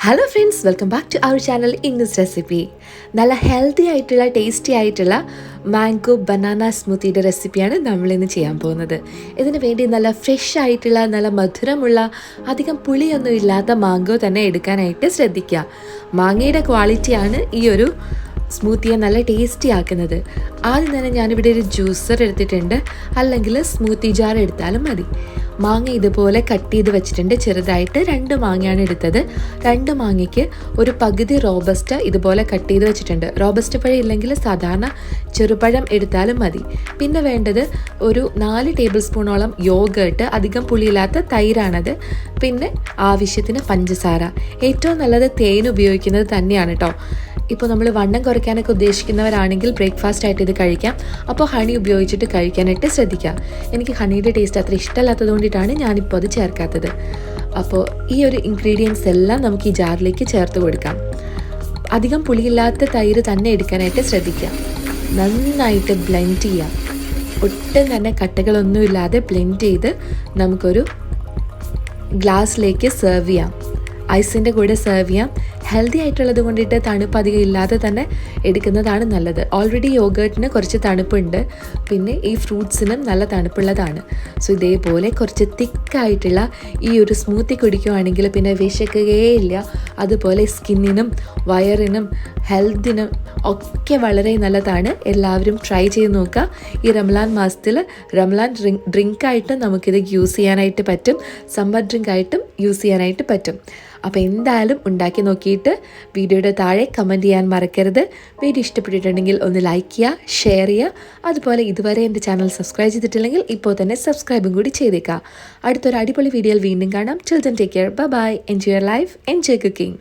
Hello friends, welcome back to our channel Innas recipe. നല്ല healthy ആയിട്ടുള്ള tasty ആയിട്ടുള്ള mango banana സ്മൂത്തിയുടെ റെസിപ്പിയാണ് നമ്മളിന്ന് ചെയ്യാൻ പോകുന്നത്. ഇതിന് വേണ്ടി നല്ല ഫ്രഷ് ആയിട്ടുള്ള നല്ല മധുരമുള്ള അധികം പുളിയൊന്നും ഇല്ലാത്ത മാംഗോ തന്നെ എടുക്കാനായിട്ട് ശ്രദ്ധിക്കുക. മാങ്ങയുടെ ക്വാളിറ്റിയാണ് ഈ ഒരു സ്മൂത്തിയെ നല്ല ടേസ്റ്റി ആക്കുന്നത്. ആദ്യം തന്നെ ഞാനിവിടെ ഒരു ജ്യൂസർ എടുത്തിട്ടുണ്ട്, അല്ലെങ്കിൽ സ്മൂത്തി ജാർ എടുത്താലും മതി. മാങ്ങ ഇതുപോലെ കട്ട് ചെയ്ത് വെച്ചിട്ടുണ്ട്. ചെറുതായിട്ട് 2 മാങ്ങയാണ് എടുത്തത്. 2 മാങ്ങയ്ക്ക് ഒരു പകുതി റോബസ്റ്റ ഇതുപോലെ കട്ട് ചെയ്ത് വെച്ചിട്ടുണ്ട്. റോബസ്റ്റ പഴം ഇല്ലെങ്കിൽ സാധാരണ ചെറുപഴം എടുത്താലും മതി. പിന്നെ വേണ്ടത് ഒരു 4 ടേബിൾ സ്പൂണോളം യോഗേർട്ട്, അധികം പുളിയില്ലാത്ത തൈരാണത്. പിന്നെ ആവശ്യത്തിന് പഞ്ചസാര. ഏറ്റവും നല്ലത് തേൻ ഉപയോഗിക്കുന്നത് തന്നെയാണ് കേട്ടോ. ഇപ്പോൾ നമ്മൾ വണ്ണം കുറയ്ക്കാനൊക്കെ ഉദ്ദേശിക്കുന്നവരാണെങ്കിൽ ബ്രേക്ക്ഫാസ്റ്റ് ആയിട്ട് ഇത് കഴിക്കാം. അപ്പോൾ ഹണി ഉപയോഗിച്ചിട്ട് കഴിക്കാനായിട്ട് ശ്രദ്ധിക്കാം. എനിക്ക് ഹണിയുടെ ടേസ്റ്റ് അത്ര ഇഷ്ടമല്ലാത്തത് കൊണ്ടിട്ടാണ് ഞാനിപ്പോൾ അത് ചേർക്കാത്തത്. അപ്പോൾ ഈ ഒരു ഇൻഗ്രീഡിയൻസ് എല്ലാം നമുക്ക് ഈ ജാറിലേക്ക് ചേർത്ത് കൊടുക്കാം. അധികം പുളിയില്ലാത്ത തൈര് തന്നെ എടുക്കാനായിട്ട് ശ്രദ്ധിക്കാം. നന്നായിട്ട് ബ്ലെൻഡ് ചെയ്യാം. ഒട്ടും തന്നെ കട്ടകളൊന്നുമില്ലാതെ ബ്ലെൻഡ് ചെയ്ത് നമുക്കൊരു ഗ്ലാസ്സിലേക്ക് സെർവ് ചെയ്യാം. ഐസിൻ്റെ കൂടെ സെർവ് ചെയ്യാം. ഹെൽത്തി ആയിട്ടുള്ളത് കൊണ്ടിട്ട് തണുപ്പ് അധികം ഇല്ലാതെ തന്നെ എടുക്കുന്നതാണ് നല്ലത്. ഓൾറെഡി യോഗേർട്ടിന് കുറച്ച് തണുപ്പുണ്ട്, പിന്നെ ഈ ഫ്രൂട്ട്സിനും നല്ല തണുപ്പുള്ളതാണ്. സോ ഇതേപോലെ കുറച്ച് തിക്കായിട്ടുള്ള ഈ ഒരു സ്മൂത്തി കുടിക്കുകയാണെങ്കിൽ പിന്നെ വിശക്കുകയില്ല. അതുപോലെ സ്കിന്നിനും വയറിനും ഹെൽത്തിനും ഒക്കെ വളരെ നല്ലതാണ്. എല്ലാവരും ട്രൈ ചെയ്ത് നോക്കുക. ഈ റംലാൻ മാസത്തിൽ റംലാൻ ഡ്രിങ്കായിട്ടും നമുക്കിത് യൂസ് ചെയ്യാനായിട്ട് പറ്റും. സമ്മർ ഡ്രിങ്കായിട്ടും യൂസ് ചെയ്യാനായിട്ട് പറ്റും. അപ്പോൾ എന്തായാലും ഉണ്ടാക്കി നോക്കിയിട്ട് വീഡിയോയുടെ താഴെ കമൻറ്റ് ചെയ്യാൻ മറക്കരുത്. വീഡിയോ ഇഷ്ടപ്പെട്ടിട്ടുണ്ടെങ്കിൽ ഒന്ന് ലൈക്ക് ചെയ്യുക, ഷെയർ ചെയ്യുക. അതുപോലെ ഇതുവരെ എൻ്റെ ചാനൽ സബ്സ്ക്രൈബ് ചെയ്തിട്ടില്ലെങ്കിൽ ഇപ്പോൾ തന്നെ സബ്സ്ക്രൈബും കൂടി ചെയ്തേക്കുക. അടുത്തൊരു അടിപൊളി വീഡിയോയിൽ വീണ്ടും കാണാം. Till then take care. Bye. Enjoy your life, enjoy cooking.